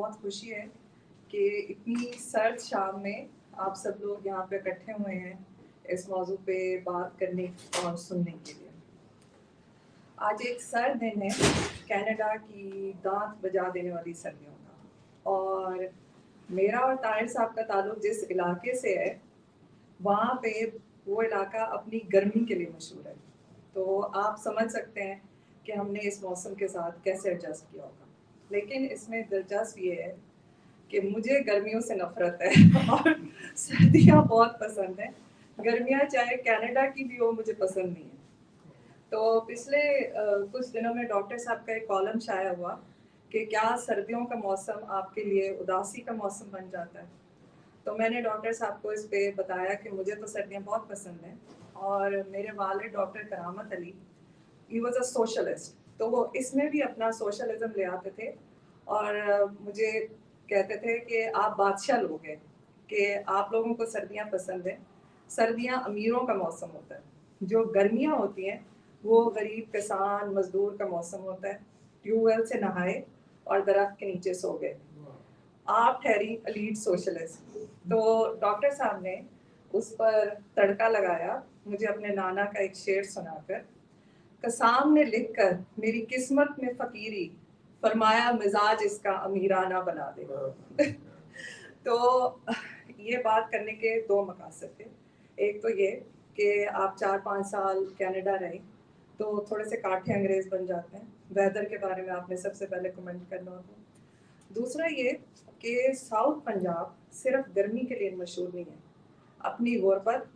बहुत खुशी है कि इतनी सर्द शाम में आप सब लोग यहाँ पे इकट्ठे हुए हैं इस मौजू पे बात करने और सुनने के लिए। आज एक सर्द दिन है, कनाडा की दांत बजा देने वाली सर्दियों का, और मेरा और ताहिर साहब का ताल्लुक जिस इलाके से है वहाँ पे वो इलाका अपनी गर्मी के लिए मशहूर है। तो आप समझ सकते हैं कि हमने इस मौसम के साथ कैसे एडजस्ट किया होगा। लेकिन इसमें दिलचस्प ये है कि मुझे गर्मियों से नफरत है और सर्दियाँ बहुत पसंद हैं। गर्मियाँ चाहे कनाडा की भी हो, मुझे पसंद नहीं है। तो पिछले कुछ दिनों में डॉक्टर साहब का एक कॉलम शाया हुआ कि क्या सर्दियों का मौसम आपके लिए उदासी का मौसम बन जाता है। तो मैंने डॉक्टर साहब को इस पे बताया कि मुझे तो सर्दियाँ बहुत पसंद हैं, और मेरे वालिद doctor Karamat Ali, he was a socialist, तो वो इसमें भी अपना सोशलिज्म ले आते थे और मुझे कहते थे कि आप बादशाह लोग हैं, कि आप लोगों को सर्दियाँ पसंद हैं। सर्दियाँ अमीरों का मौसम होता है, जो गर्मियाँ होती हैं वो गरीब किसान मजदूर का मौसम होता है। ट्यूबवेल से नहाए और दरख्त के नीचे सो गए। आप ठहरी एलीट सोशलिस्ट। तो डॉक्टर साहब ने उस पर तड़का लगाया, मुझे अपने नाना का एक शेर सुनाकर। कसाम ने लिखकर मेरी किस्मत में फकीरी, फरमाया मिजाज इसका अमीराना बना दे। तो ये बात करने के दो मकासद थे। एक तो ये कि आप 4-5 साल कनाडा रहे तो थोड़े से काठे अंग्रेज बन जाते हैं, वेदर के बारे में आपने सबसे पहले कमेंट करना होगा। दूसरा ये कि साउथ पंजाब सिर्फ गर्मी के लिए मशहूर नहीं है, अपनी गुर्बत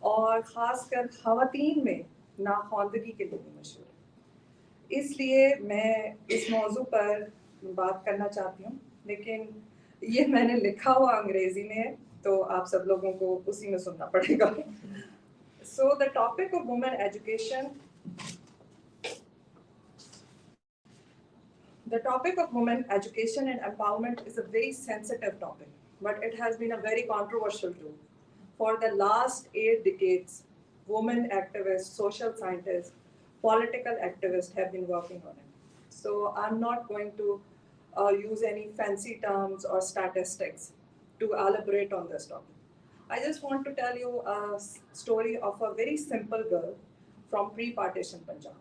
और ख़ासकर ख़वातीन में नाखवानदगी के लिए भी मशहूर है। इसलिए मैं इस मौजू पर बात करना चाहती हूँ, लेकिन ये मैंने लिखा हुआ अंग्रेज़ी में है तो आप सब लोगों को उसी में सुनना पड़ेगा। So the topic of women education The topic of women education and empowerment is a very sensitive topic, but it has been a very controversial too. For the last 8 decades, women activists, social scientists, political activists have been working on it. So I'm not going to use any fancy terms or statistics to elaborate on this topic. I just want to tell you a story of a very simple girl from pre-partition Punjab.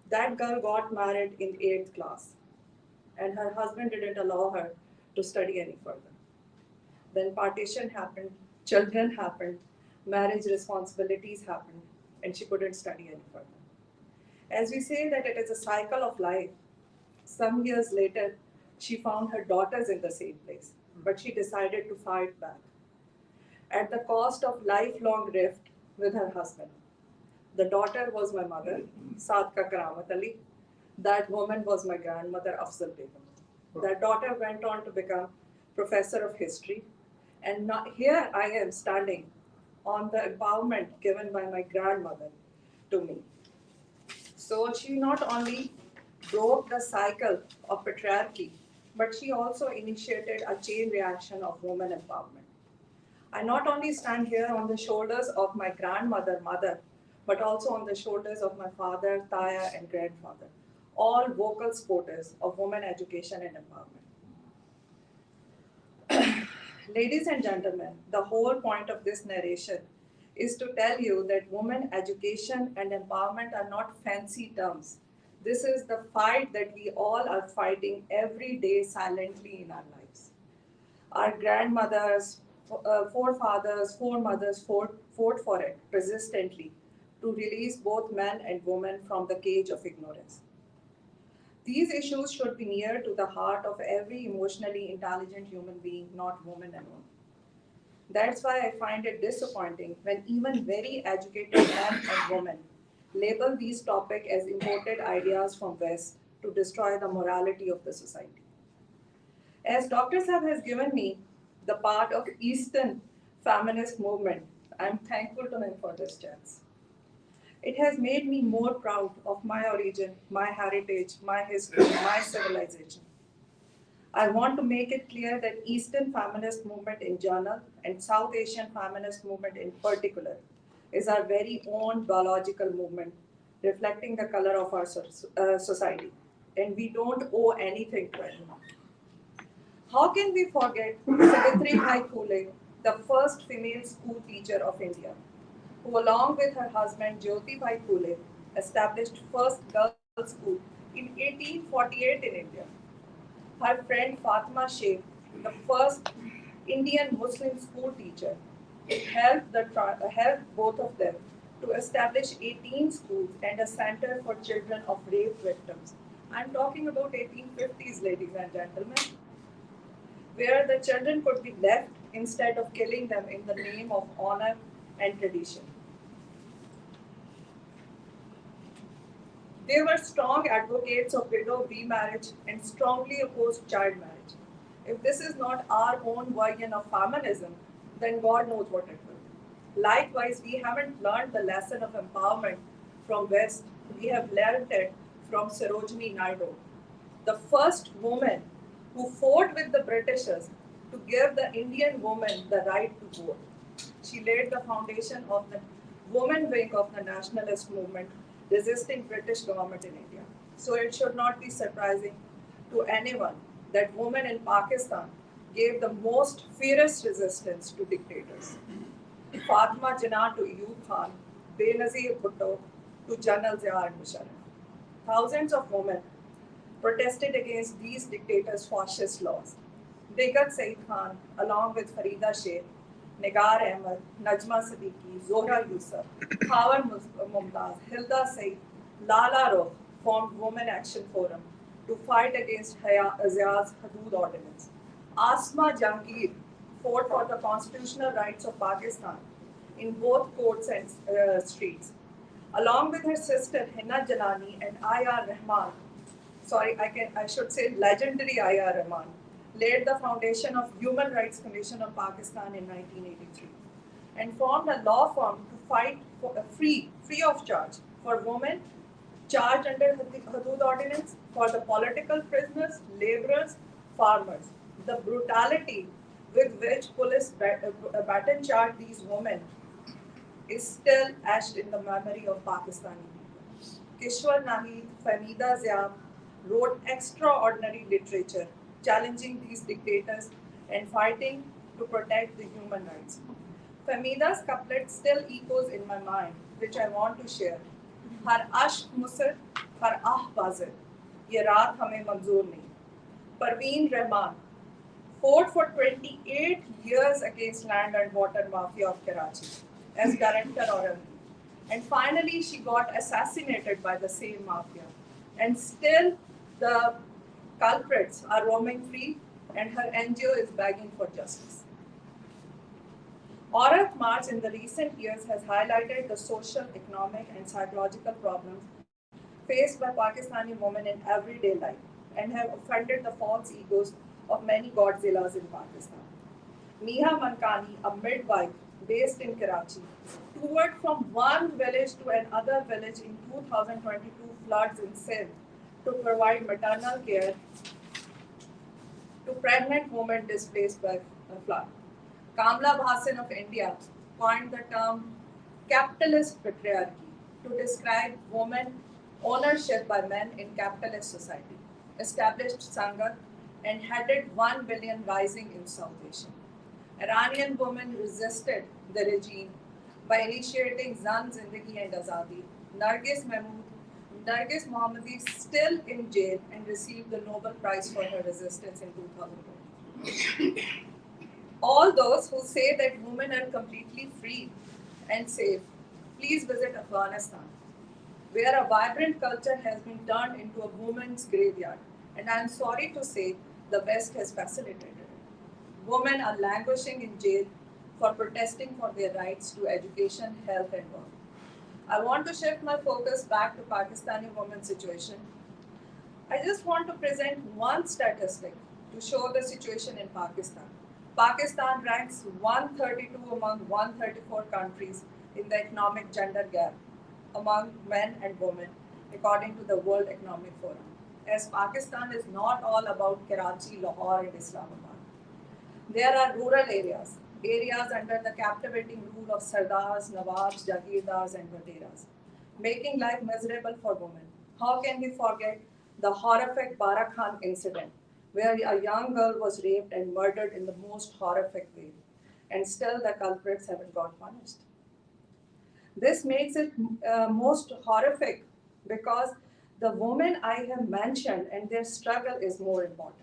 That girl got married in 8th class, and her husband didn't allow her to study any further. Then partition happened, children happened, marriage responsibilities happened, and she couldn't study any further. As we say that it is a cycle of life, some years later, she found her daughters in the same place, but she decided to fight back at the cost of lifelong rift with her husband. The daughter was my mother, Sadka Karamat Ali. That woman was my grandmother, Afzal Begum. That daughter went on to become professor of history. And now, here I am standing on the empowerment given by my grandmother to me. So she not only broke the cycle of patriarchy, but she also initiated a chain reaction of women empowerment. I not only stand here on the shoulders of my grandmother, mother, but also on the shoulders of my father, Taya, and grandfather, all vocal supporters of women education and empowerment. Ladies and gentlemen, the whole point of this narration is to tell you that women education and empowerment are not fancy terms. This is the fight that we all are fighting every day silently in our lives. Our grandmothers, forefathers, foremothers fought for it persistently to release both men and women from the cage of ignorance. These issues should be near to the heart of every emotionally intelligent human being, not women alone. That's why I find it disappointing when even very educated men and women label these topics as imported ideas from West to destroy the morality of the society. As Dr. Saab has given me the part of Eastern feminist movement, I'm thankful to him for this chance. It has made me more proud of my origin, my heritage, my history, my civilization. I want to make it clear that Eastern feminist movement in general and South Asian feminist movement in particular is our very own biological movement reflecting the color of our society. And we don't owe anything to anyone. How can we forget Savitribai Phule, the first female school teacher of India, who along with her husband Jyotibai Phule established first girls' school in 1848 in India. Her friend Fatima Sheikh, the first Indian Muslim school teacher, helped both of them to establish 18 schools and a center for children of rape victims. I'm talking about 1850s, ladies and gentlemen, where the children could be left instead of killing them in the name of honor and tradition. They were strong advocates of widow remarriage and strongly opposed child marriage. If this is not our own version of feminism, then God knows what it will. Likewise, we haven't learned the lesson of empowerment from West. We have learned it from Sarojini Naidu, the first woman who fought with the Britishers to give the Indian woman the right to vote. She laid the foundation of the women wing of the nationalist movement resisting British government in India. So it should not be surprising to anyone that women in Pakistan gave the most fierce resistance to dictators. Fatima Jinnah to Ayub Khan, Benazir Bhutto to General Zia and Musharraf. Thousands of women protested against these dictators' fascist laws. Begat Said Khan, along with Farida Sheikh, Nigar Ahmed, Najma Siddiqui, Zohra Yusuf, Khawar Mumtaz, Hilda Said, Lala Rukh formed Women Action Forum to fight against Zia's Hudood Ordinance. Asma Jahangir fought for the constitutional rights of Pakistan in both courts and streets. Along with her sister Hina Jalani and I.R. Rahman, I should say legendary I.R. Rahman, laid the foundation of Human Rights Commission of Pakistan in 1983 and formed a law firm to fight for free of charge for women charged under Hudood Ordinance, for the political prisoners, laborers, farmers. The brutality with which police baton charged these women is still etched in the memory of Pakistani people. Kishwar Nahid, Famida Zia wrote extraordinary literature challenging these dictators and fighting to protect the human rights. Famida's couplet still echoes in my mind, which I want to share. Har ashk musir, har ah bazir, ye raat hame manzoor nahi. Parveen Rahman fought for 28 years against land and water mafia of Karachi as guarantor or MP. And finally, she got assassinated by the same mafia. And still, the culprits are roaming free, and her NGO is begging for justice. Aurat March in the recent years has highlighted the social, economic, and psychological problems faced by Pakistani women in everyday life and have offended the false egos of many Godzillas in Pakistan. Neha Mankani, a midwife based in Karachi, toured from one village to another village in 2022 floods in Sindh to provide maternal care to pregnant women displaced by a flood. Kamla Bhasin of India coined the term capitalist patriarchy to describe women ownership by men in capitalist society, established Sangha, and headed 1 billion rising in South Asia. Iranian women resisted the regime by initiating Zan Zindagi and Azadi. Nargis Mohammadi is still in jail and received the Nobel Prize for her resistance in 2020. All those who say that women are completely free and safe, please visit Afghanistan, where a vibrant culture has been turned into a woman's graveyard. And I am sorry to say, the West has facilitated it. Women are languishing in jail for protesting for their rights to education, health, and work. I want to shift my focus back to Pakistani women's situation. I just want to present one statistic to show the situation in Pakistan. Pakistan ranks 132 among 134 countries in the economic gender gap among men and women, according to the World Economic Forum. As Pakistan is not all about Karachi, Lahore, and Islamabad. There are rural areas under the captivating rule of Sardars, Nawabs, Jagirdars, and Vateras, making life miserable for women. How can we forget the horrific Bara Khan incident, where a young girl was raped and murdered in the most horrific way, and still the culprits haven't got punished. This makes it most horrific because the women I have mentioned and their struggle is more important.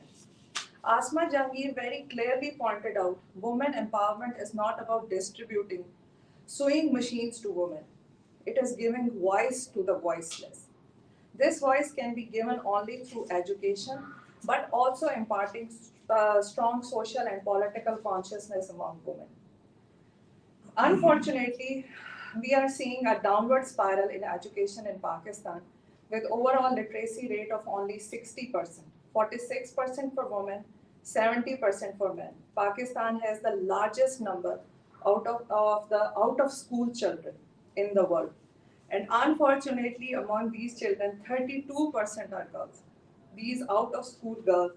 Asma Jahangir very clearly pointed out women empowerment is not about distributing sewing machines to women. It is giving voice to the voiceless. This voice can be given only through education, but also imparting strong social and political consciousness among women. Unfortunately, we are seeing a downward spiral in education in Pakistan with overall literacy rate of only 60%, 46% for women, 70% for men. Pakistan has the largest number of the out of school children in the world. And unfortunately, among these children, 32% are girls. These out of school girls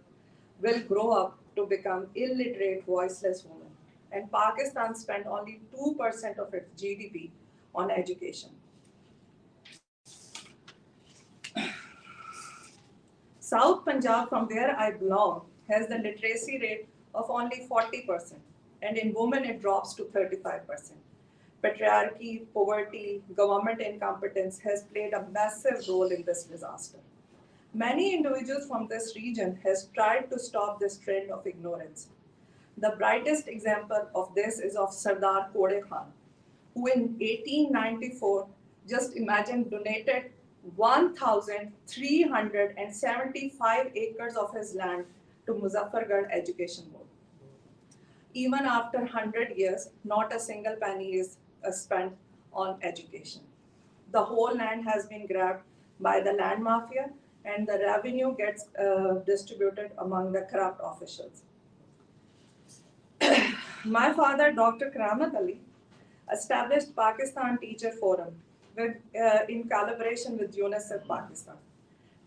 will grow up to become illiterate, voiceless women. And Pakistan spent only 2% of its GDP on education. South Punjab, from where I belong, has the literacy rate of only 40%, and in women it drops to 35%. Patriarchy, poverty, government incompetence has played a massive role in this disaster. Many individuals from this region has tried to stop this trend of ignorance. The brightest example of this is of Sardar Kode Khan, who in 1894, just imagine, donated 1,375 acres of his land to Muzaffargarh Education Board. Even after 100 years, not a single penny is spent on education. The whole land has been grabbed by the land mafia, and the revenue gets distributed among the corrupt officials. My father, Dr. Karamat Ali, established Pakistan Teacher Forum in collaboration with UNICEF Pakistan,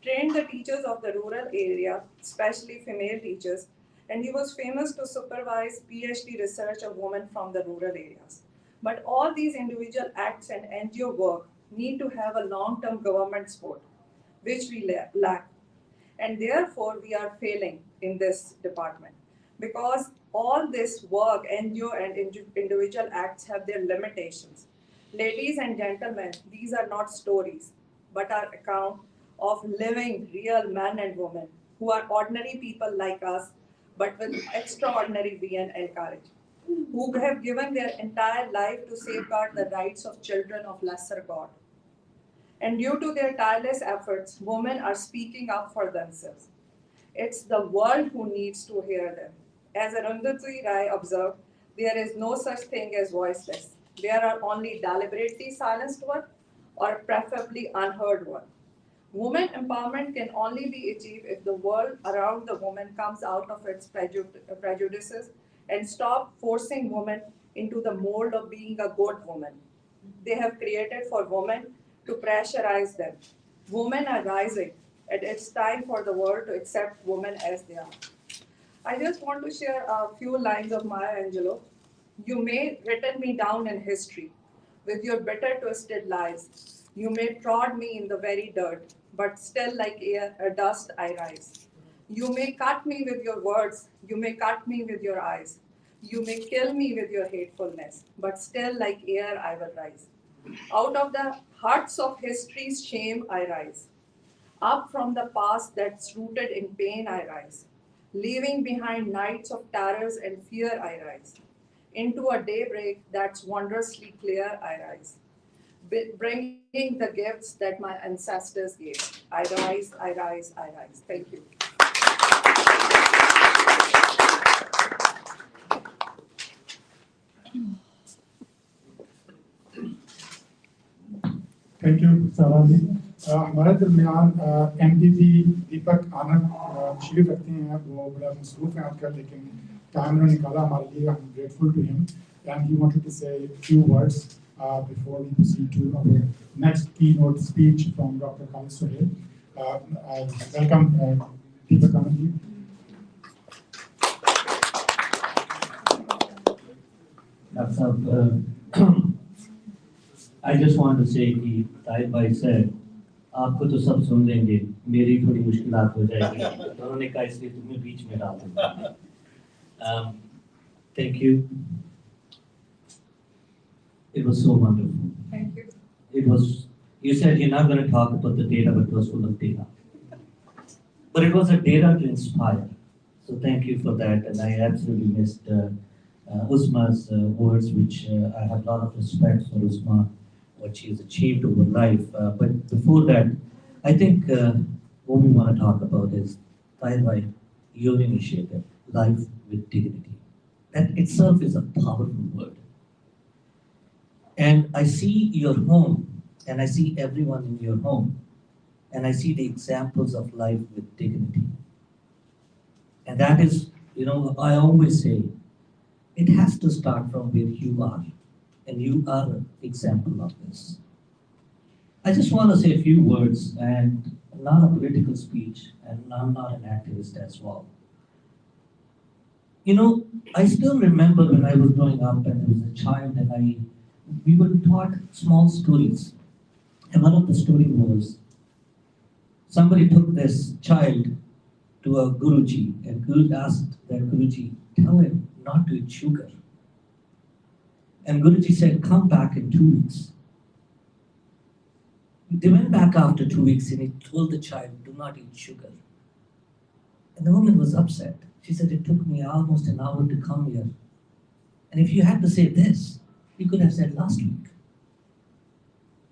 trained the teachers of the rural area, especially female teachers, and he was famous to supervise PhD research of women from the rural areas. But all these individual acts and NGO work need to have a long-term government support, which we lack. And therefore, we are failing in this department because all this work, NGO and individual acts have their limitations. Ladies and gentlemen, these are not stories, but are account of living real men and women who are ordinary people like us, but with extraordinary vision and courage, who have given their entire life to safeguard the rights of children of lesser God. And due to their tireless efforts, women are speaking up for themselves. It's the world who needs to hear them. As Arundhati Rai observed, there is no such thing as voiceless. There are only deliberately silenced one or preferably unheard one. Women empowerment can only be achieved if the world around the woman comes out of its prejudices and stop forcing women into the mold of being a good woman. They have created for women to pressurize them. Women are rising, and it's time for the world to accept women as they are. I just want to share a few lines of Maya Angelou. You may written me down in history with your bitter twisted lies. You may trod me in the very dirt, but still like air, dust I rise. You may cut me with your words, you may cut me with your eyes. You may kill me with your hatefulness, but still like air I will rise. Out of the hearts of history's shame I rise. Up from the past that's rooted in pain I rise. Leaving behind nights of terrors and fear I rise. Into a daybreak that's wondrously clear I rise. Bringing the gifts that my ancestors gave. I rise, I rise, I rise. Thank you. Thank you सारा जी। हमारे दरमियान MDP दीपक आनंद तशरीफ रखते हैं। वो बड़ा मसरूफ हैं आजकल, लेकिन टाइम उन्होंने निकाला हमारे लिए। I'm grateful to him and he wanted to say a few words before we proceed to our next keynote speech from Dr. Khalid Suhail. Welcome Deepak Anand ji. I just wanted to say कि ताहिर भाई said आपको तो सब सुन लेंगे, मेरी थोड़ी मुश्किलात हो जाएगी। तो उन्होंने कहा इसलिए तुम्हें बीच में डाल दूंगा। Thank you. It was so wonderful. Thank you. It was. You said you're not going to talk about the data, but it was full of data. But it was a data to inspire. So thank you for that. And I absolutely missed Usma's words, which I have a lot of respect for Usma, what she has achieved over life. But before that, I think what we want to talk about is Taiwan, your initiative, Life with Dignity. That itself is a powerful word. And I see your home, and I see everyone in your home, and I see the examples of life with dignity. And that is, I always say, it has to start from where you are, and you are an example of this. I just want to say a few words, and not a political speech, and I'm not an activist as well. I still remember when I was growing up and I was a child, and we were taught small stories. And one of the story was somebody took this child to a Guruji, and Guru asked that Guruji, tell him not to eat sugar. And Guruji said, come back in 2 weeks. They went back after 2 weeks and he told the child, do not eat sugar. And the woman was upset. She said, it took me almost an hour to come here. And if you had to say this, you could have said last week.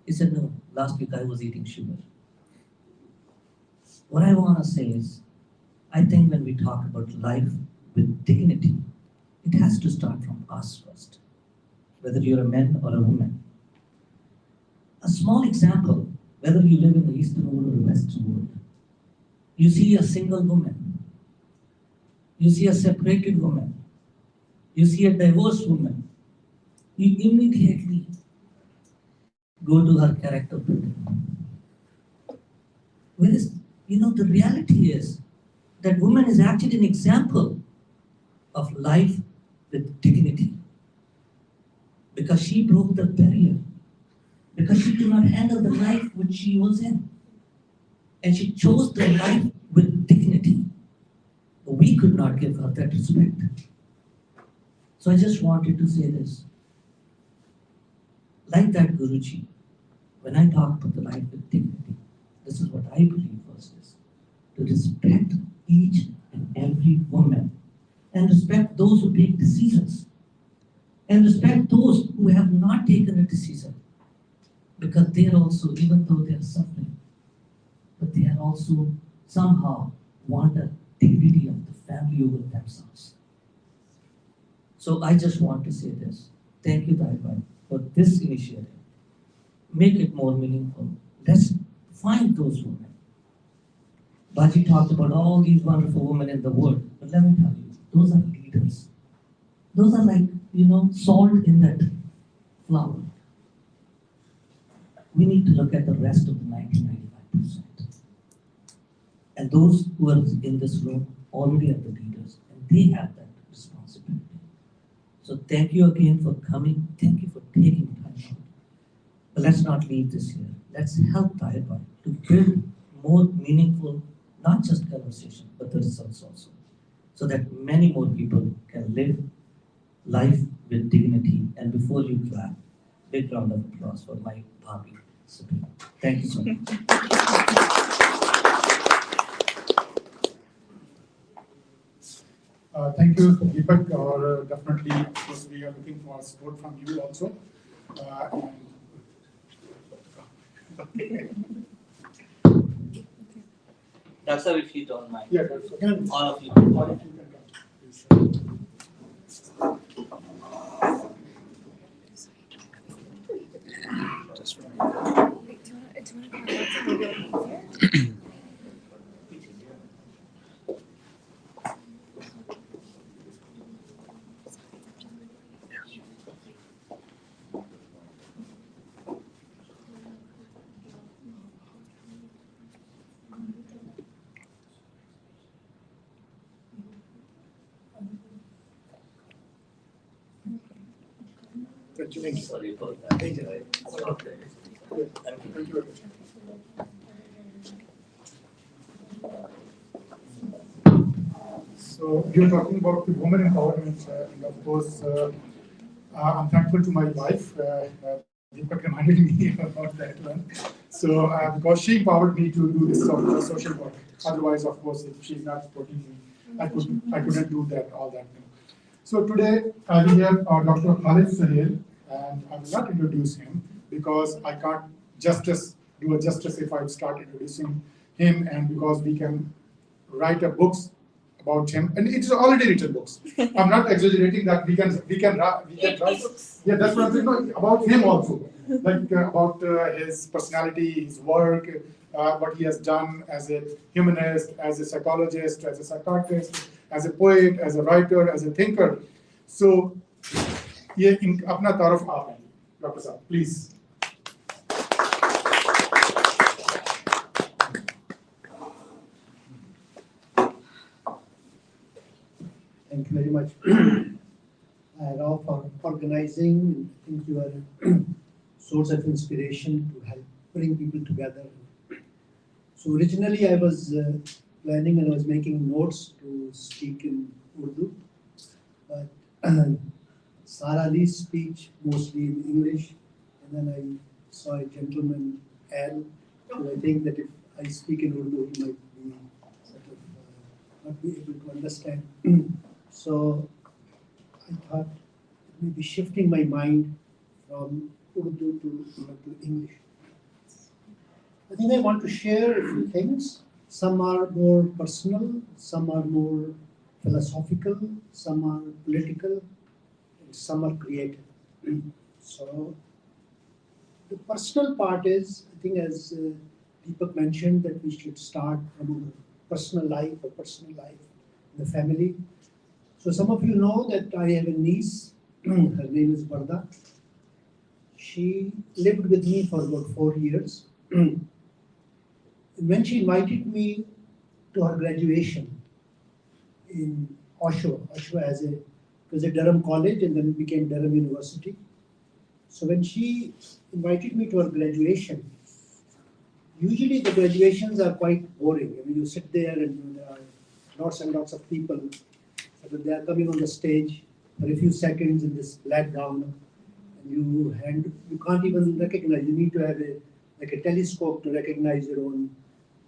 He said, no, last week I was eating sugar. What I want to say is, I think when we talk about life with dignity, it has to start from us first, whether you're a man or a woman. A small example, whether you live in the Eastern world or the Western world, you see a single woman, you see a separated woman, you see a divorced woman, you immediately go to her character building. Whereas, the reality is that woman is actually an example of life with dignity. Because she broke the barrier. Because she could not handle the life which she was in. And she chose the life with dignity. But we could not give her that respect. So I just wanted to say this. Like that Guruji, when I talk about the life with dignity, this is what I believe first is to respect each and every woman, and respect those who take decisions, and respect those who have not taken a decision, because they are also, even though they are suffering, but they are also somehow want the dignity of the family over themselves. So I just want to say this. Thank you, Taiwan, for this initiative. Make it more meaningful. Let's find those women. Baji talked about all these wonderful women in the world, but let me tell you, those are leaders. Those are like, salt in that flour. We need to look at the rest of the 95%. And those who are in this room already are the leaders, and they have that responsibility. So thank you again for coming. Thank you for taking time out. But let's not leave this here. Let's help Taiwan to build more meaningful, not just conversation, but the results also, so that many more people can live life with dignity. And before you clap, big round of applause for my Bhabhi Sabrina. Thank you so much. Thank you, Deepak. Or definitely, of course, we are looking for support from you also. That's how, if you don't mind. Yeah, that's okay. All of you. All of you can come, please. Wait, do you want to come outside? Maybe it'll be easier. Thank you. Sorry about that. Thank you. Okay. Thank you very much. So we were talking about the women empowerment, and of course, I'm thankful to my wife. Deepak reminded me about that one. So because she empowered me to do this sort of social work. Otherwise, of course, if she's not supporting me, I couldn't do that all that. So today we have Dr. Khalid Sahel, and I will not introduce him because I can't do a justice if I start introducing him, and because we can write a books about him, and it is already written books. I'm not exaggerating that we can write books. Yeah, that's what I'm saying. No, about him also, like about his personality, his work, what he has done as a humanist, as a psychologist, as a psychiatrist, as a poet, as a writer, as a thinker. So, ये अपना तारुफ आप हैं, doctor साहब, please. Thank you very much, Rao, for organizing. I think you are a source of inspiration to help bring people together. So originally I was planning and I was making notes to speak in Urdu, but Sara Lee's speech mostly in English, and then I saw a gentleman, Al, so I think that if I speak in Urdu, he might be sort of not be able to understand. So I thought maybe shifting my mind from Urdu to English. I think I want to share a few things. Some are more personal, some are more philosophical, some are political, and some are creative. So the personal part is, I think as Deepak mentioned, that we should start from personal life in the family. So some of you know that I have a niece, her name is Varda. She lived with me for about 4 years. When she invited me to her graduation in Oshawa it was a Durham college and then it became Durham University. So when she invited me to her graduation, usually the graduations are quite boring. I mean, you sit there and there are lots and lots of people. So they are coming on the stage for a few seconds in this black gown, and you can't even recognize. You need to have a telescope to recognize your own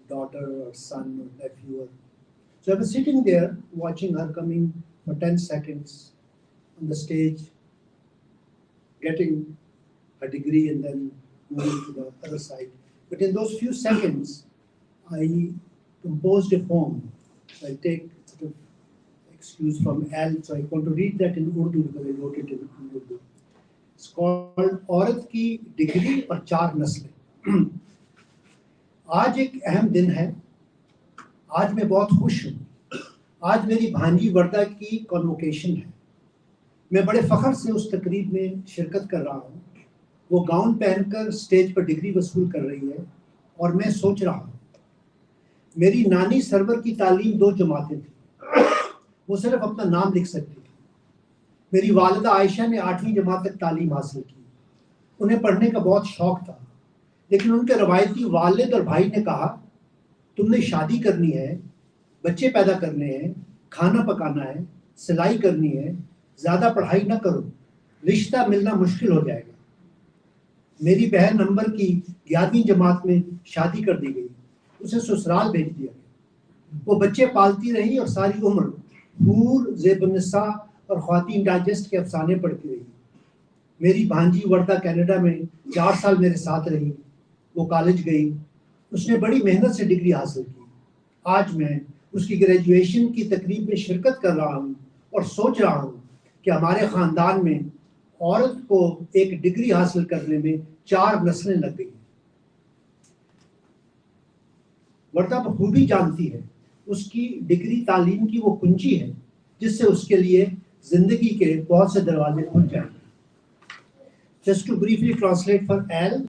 daughter or son or nephew. So I was sitting there watching her coming for 10 seconds on the stage, getting a degree and then moving to the other side. But in those few seconds, I composed a poem. So I take sort of excuse from Al, so I want to read that in Urdu because I wrote it in Urdu. It's called औरत की degree और 4 नस्लें. आज एक अहम दिन है. आज मैं बहुत खुश हूँ. आज मेरी भांजी वर्दा की कॉन्वोकेशन है. मैं बड़े फख्र से उस तकरीब में शिरकत कर रहा हूँ. वो गाउन पहनकर स्टेज पर डिग्री वसूल कर रही है और मैं सोच रहा हूँ मेरी नानी सरवर की तालीम 2 जमातें थी. वो सिर्फ अपना नाम लिख सकती थी. मेरी वालिदा आयशा ने 8वीं जमात तक तालीम हासिल की. उन्हें पढ़ने का बहुत शौक था, लेकिन उनके रवायती वालिद और भाई ने कहा, तुमने शादी करनी है, बच्चे पैदा करने हैं, खाना पकाना है, सिलाई करनी है, ज़्यादा पढ़ाई ना करो, रिश्ता मिलना मुश्किल हो जाएगा. मेरी बहन नंबर की 11वीं जमात में शादी कर दी गई. उसे ससुराल भेज दिया गया. वो बच्चे पालती रही और सारी उम्र हूर, ज़ेब-उन-निसा और ख्वातीन डाइजेस्ट के अफसाने पढ़ती रही. मेरी भांजी वर्दा कनाडा में 4 साल मेरे साथ रही. वो कॉलेज गई. उसने बड़ी मेहनत से डिग्री हासिल की. आज मैं उसकी ग्रेजुएशन की तकरीब में शिरकत कर रहा हूँ और सोच रहा हूँ कि हमारे ख़ानदान में औरत को एक डिग्री हासिल करने में 4 नस्लें लग गई. वर्दा बखूबी जानती है उसकी डिग्री तालीम की वो कुंजी है जिससे उसके लिए जिंदगी के बहुत से दरवाजे खुल जाएंगे. Just to briefly translate for Al,